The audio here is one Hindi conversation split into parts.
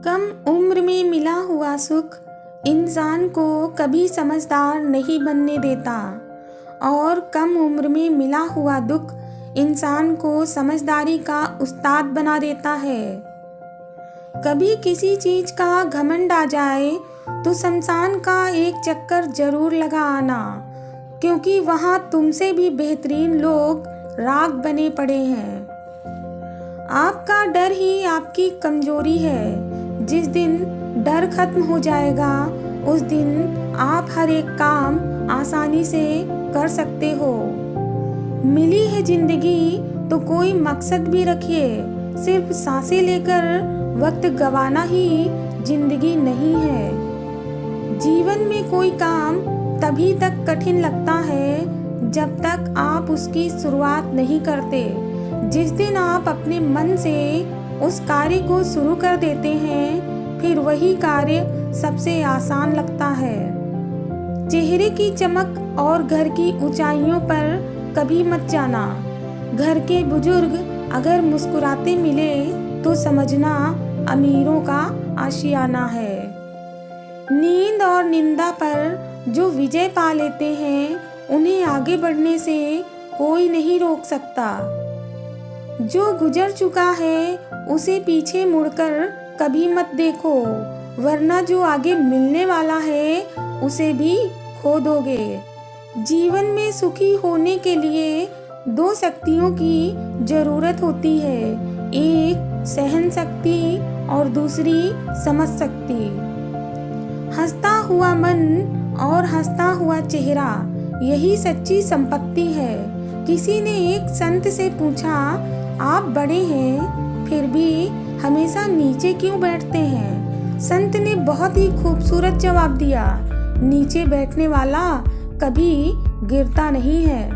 कम उम्र में मिला हुआ सुख इंसान को कभी समझदार नहीं बनने देता और कम उम्र में मिला हुआ दुख इंसान को समझदारी का उस्ताद बना देता है। कभी किसी चीज का घमंड आ जाए तो शमशान का एक चक्कर जरूर लगा आना, क्योंकि वहां तुमसे भी बेहतरीन लोग राख बने पड़े हैं। आपका डर ही आपकी कमजोरी है। जिस दिन डर खत्म हो जाएगा उस दिन आप हर एक काम आसानी से कर सकते हो। मिली है जिंदगी तो कोई मकसद भी रखिए। सिर्फ सांसें लेकर वक्त गंवाना ही जिंदगी नहीं है। जीवन में कोई काम तभी तक कठिन लगता है जब तक आप उसकी शुरुआत नहीं करते। जिस दिन आप अपने मन से उस कार्य को शुरू कर देते हैं, फिर वही कार्य सबसे आसान लगता है। चेहरे की चमक और घर की ऊंचाइयों पर कभी मत जाना। घर के बुजुर्ग अगर मुस्कुराते मिले तो समझना अमीरों का आशियाना है। नींद और निंदा पर जो विजय पा लेते हैं, उन्हें आगे बढ़ने से कोई नहीं रोक सकता। जो गुजर चुका है उसे पीछे मुड़कर कभी मत देखो, वरना जो आगे मिलने वाला है उसे भी खो दोगे। जीवन में सुखी होने के लिए दो शक्तियों की जरूरत होती है, एक सहन शक्ति और दूसरी समझ शक्ति। हंसता हुआ मन और हंसता हुआ चेहरा, यही सच्ची संपत्ति है। किसी ने एक संत से पूछा, आप बड़े हैं फिर भी हमेशा नीचे क्यों बैठते हैं? संत ने बहुत ही खूबसूरत जवाब दिया, नीचे बैठने वाला कभी गिरता नहीं है।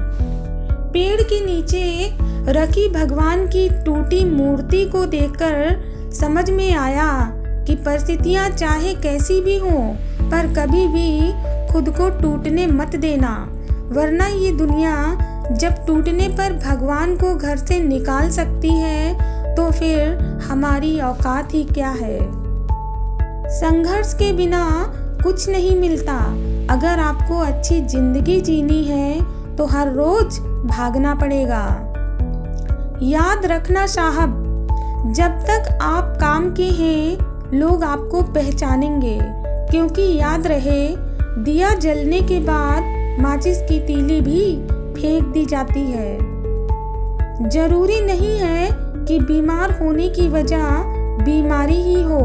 पेड़ के नीचे रखी भगवान की टूटी मूर्ति को देखकर समझ में आया कि परिस्थितियां चाहे कैसी भी हों, पर कभी भी खुद को टूटने मत देना, वरना ये दुनिया जब टूटने पर भगवान को घर से निकाल सकती है तो फिर हमारी औकात ही क्या है। संघर्ष के बिना कुछ नहीं मिलता। अगर आपको अच्छी जिंदगी जीनी है तो हर रोज भागना पड़ेगा। याद रखना साहब, जब तक आप काम के हैं लोग आपको पहचानेंगे, क्योंकि याद रहे दिया जलने के बाद माचिस की तीली भी फेंक दी जाती है। जरूरी नहीं है कि बीमार होने की वजह बीमारी ही हो।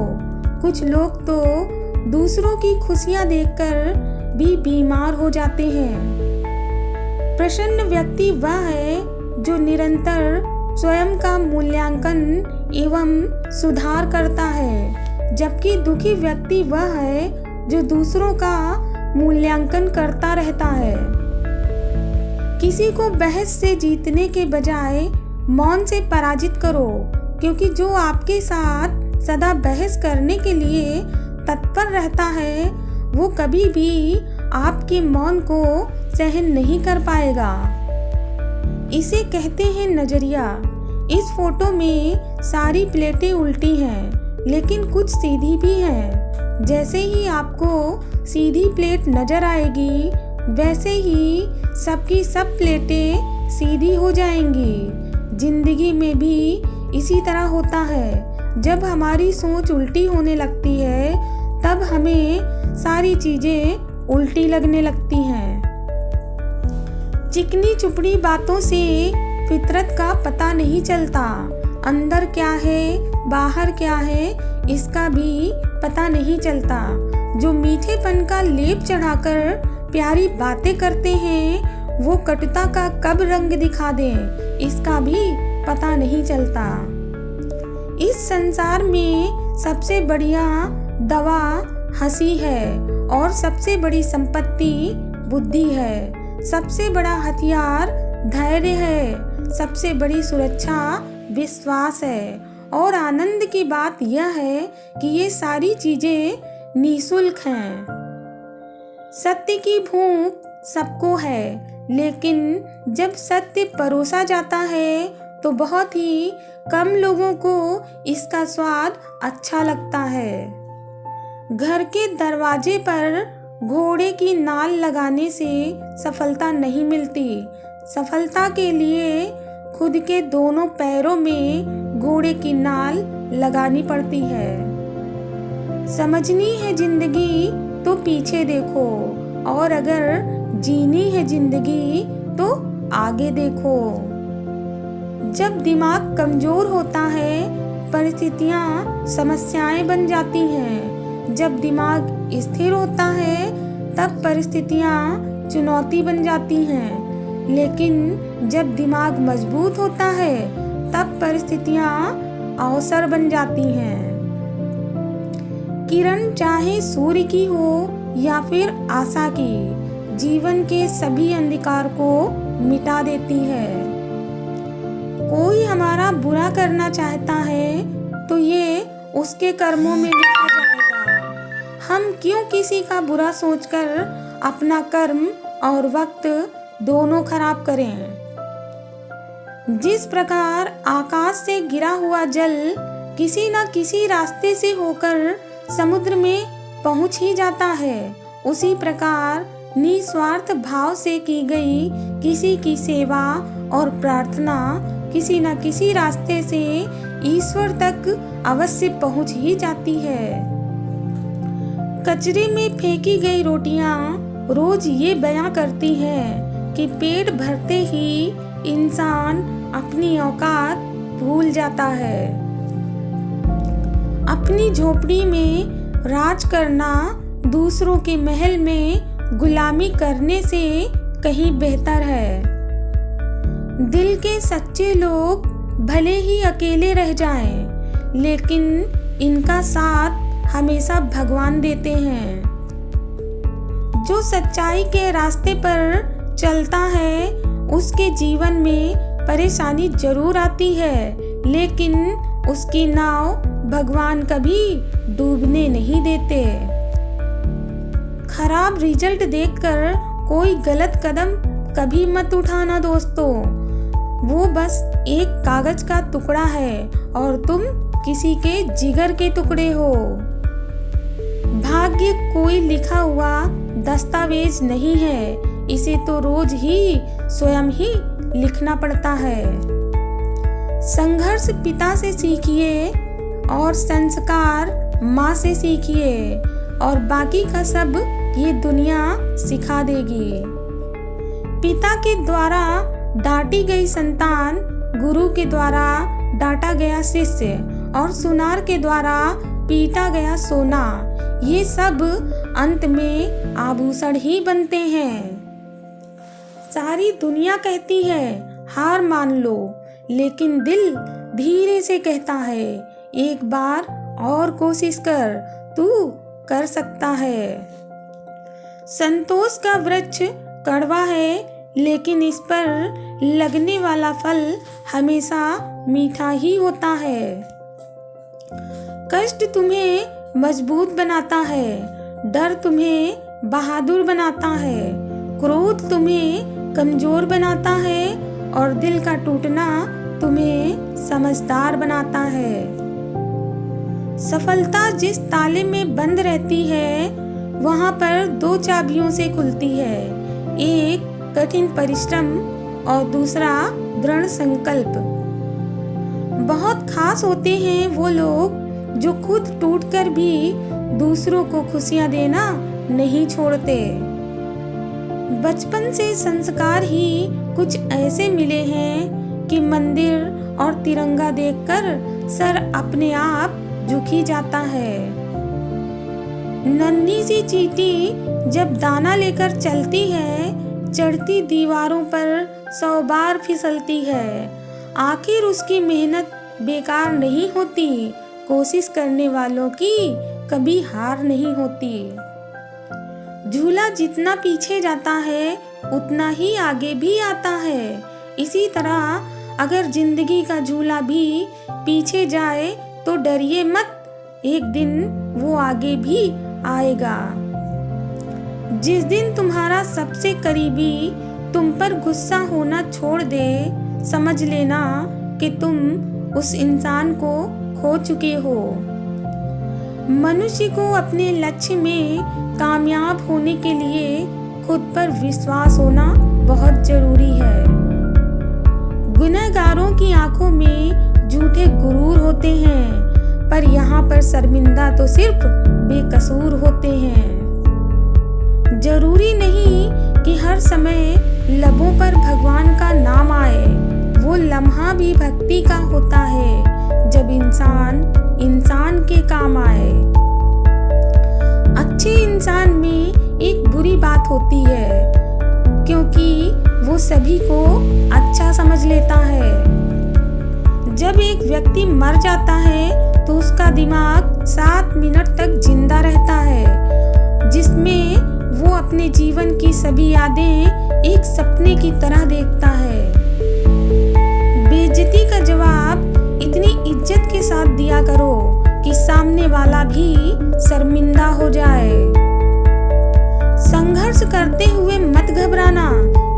कुछ लोग तो दूसरों की खुशियां देखकर भी बीमार हो जाते हैं। प्रसन्न व्यक्ति वह है जो निरंतर स्वयं का मूल्यांकन एवं सुधार करता है, जबकि दुखी व्यक्ति वह है जो दूसरों का मूल्यांकन करता रहता है। किसी को बहस से जीतने के बजाय मौन से पराजित करो, क्योंकि जो आपके साथ सदा बहस करने के लिए तत्पर रहता है वो कभी भी आपके मौन को सहन नहीं कर पाएगा। इसे कहते हैं नजरिया। इस फोटो में सारी प्लेटें उल्टी हैं, लेकिन कुछ सीधी भी हैं। जैसे ही आपको सीधी प्लेट नजर आएगी वैसे ही सबकी सब प्लेटें सीधी हो जाएंगी। जिंदगी में भी इसी तरह होता है। जब हमारी सोच उल्टी होने लगती है तब हमें सारी चीजें उल्टी लगने लगती हैं। चिकनी चुपड़ी बातों से फितरत का पता नहीं चलता। अंदर क्या है बाहर क्या है इसका भी पता नहीं चलता। जो मीठेपन का लेप चढ़ाकर प्यारी बातें करते हैं वो कटुता का कब रंग दिखा दें इसका भी पता नहीं चलता। इस संसार में सबसे बढ़िया दवा हंसी है और सबसे बड़ी संपत्ति बुद्धि है। सबसे बड़ा हथियार धैर्य है, सबसे बड़ी सुरक्षा विश्वास है। और आनंद की बात यह है कि ये सारी चीजें निःशुल्क हैं। सत्य की भूख सबको है, लेकिन जब सत्य परोसा जाता है तो बहुत ही कम लोगों को इसका स्वाद अच्छा लगता है। घर के दरवाजे पर घोड़े की नाल लगाने से सफलता नहीं मिलती। सफलता के लिए खुद के दोनों पैरों में घोड़े की नाल लगानी पड़ती है। समझनी है जिंदगी तो पीछे देखो, और अगर जीनी है जिंदगी तो आगे देखो। जब दिमाग कमजोर होता है, परिस्थितियाँ समस्याएं बन जाती हैं। जब दिमाग स्थिर होता है, तब परिस्थितियाँ चुनौती बन जाती हैं। लेकिन जब दिमाग मजबूत होता है, तब परिस्थितियाँ अवसर बन जाती हैं। किरण चाहे सूर्य की हो या फिर आशा की, जीवन के सभी अंधकार को मिटा देती है। कोई हमारा बुरा करना चाहता है तो ये उसके कर्मों में लिखा जाएगा। हम क्यों किसी का बुरा सोचकर अपना कर्म और वक्त दोनों खराब करें। जिस प्रकार आकाश से गिरा हुआ जल किसी न किसी रास्ते से होकर समुद्र में पहुंच ही जाता है, उसी प्रकार निस्वार्थ भाव से की गई किसी की सेवा और प्रार्थना किसी न किसी रास्ते से ईश्वर तक अवश्य पहुंच ही जाती है। कचरे में फेंकी गई रोटियां रोज ये बयां करती हैं कि पेट भरते ही इंसान अपनी औकात भूल जाता है। अपनी झोपड़ी में राज करना दूसरों के महल में गुलामी करने से कहीं बेहतर है। दिल के सच्चे लोग भले ही अकेले रह जाएं, लेकिन इनका साथ हमेशा भगवान देते हैं। जो सच्चाई के रास्ते पर चलता है, उसके जीवन में परेशानी जरूर आती है, लेकिन उसकी नाव भगवान कभी डूबने नहीं देते। खराब रिजल्ट देखकर कोई गलत कदम कभी मत उठाना दोस्तों। वो बस एक कागज का टुकड़ा है और तुम किसी के जिगर के टुकड़े हो। भाग्य कोई लिखा हुआ दस्तावेज नहीं है, इसे तो रोज ही स्वयं ही लिखना पड़ता है। संघर्ष पिता से सीखिए और संस्कार माँ से सीखिए, और बाकी का सब ये दुनिया सिखा देगी। पिता के द्वारा डांटी गई संतान, गुरु के द्वारा डांटा गया शिष्य, और सुनार के द्वारा पीटा गया सोना, ये सब अंत में आभूषण ही बनते हैं। सारी दुनिया कहती है हार मान लो, लेकिन दिल धीरे से कहता है एक बार और कोशिश कर, तू कर सकता है। संतोष का वृक्ष कड़वा है, लेकिन इस पर लगने वाला फल हमेशा मीठा ही होता है। कष्ट तुम्हें मजबूत बनाता है, डर तुम्हें बहादुर बनाता है, क्रोध तुम्हें कमजोर बनाता है, और दिल का टूटना तुम्हें समझदार बनाता है। सफलता जिस ताले में बंद रहती है, वहां पर दो चाबियों से खुलती है, एक कठिन परिश्रम और दूसरा दृढ़ संकल्प। बहुत खास होते हैं वो लोग जो खुद टूटकर भी दूसरों को खुशियां देना नहीं छोड़ते। बचपन से संस्कार ही कुछ ऐसे मिले हैं कि मंदिर और तिरंगा देखकर सर अपने आप झुक ही जाता है। नन्ही सी चींटी जब दाना लेकर चलती है, चढ़ती दीवारों पर 100 बार फिसलती है। आखिर उसकी मेहनत बेकार नहीं होती, कोशिश करने वालों की कभी हार नहीं होती। झूला जितना पीछे जाता है, उतना ही आगे भी आता है। इसी तरह अगर जिंदगी का झूला भी पीछे जाए तो डरिए मत, एक दिन वो आगे भी आएगा। जिस दिन तुम्हारा सबसे करीबी तुम पर गुस्सा होना छोड़ दे, समझ लेना कि तुम उस इंसान को खो चुके हो। मनुष्य को अपने लक्ष्य में कामयाब होने के लिए खुद पर विश्वास होना बहुत जरूरी है। गुनहगारों की आंखों में झूठे गुरूर होते हैं, पर यहाँ पर शर्मिंदा तो सिर्फ बेकसूर होते हैं। जरूरी नहीं कि हर समय लबों पर भगवान का नाम आए, वो लम्हा भी भक्ति का होता है जब इंसान इंसान के काम आए। अच्छे इंसान में एक बुरी बात होती है, क्योंकि वो सभी को अच्छा समझ लेता है। जब एक व्यक्ति मर जाता है तो उसका दिमाग 7 मिनट तक जिंदा रहता है, जिसमें वो अपने जीवन की सभी यादें एक सपने की तरह देखता है। बेइज्जती का जवाब इतनी इज्जत के साथ दिया करो कि सामने वाला भी शर्मिंदा हो जाए। संघर्ष करते हुए मत घबराना,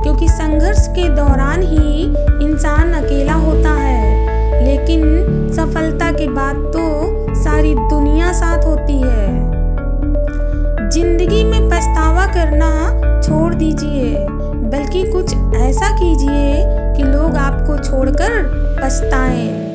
क्योंकि संघर्ष के दौरान ही इंसान अकेला होता है, लेकिन सफलता के बाद तो सारी दुनिया साथ होती है। जिंदगी में पछतावा करना छोड़ दीजिए, बल्कि कुछ ऐसा कीजिए कि लोग आपको छोड़कर पछताएं।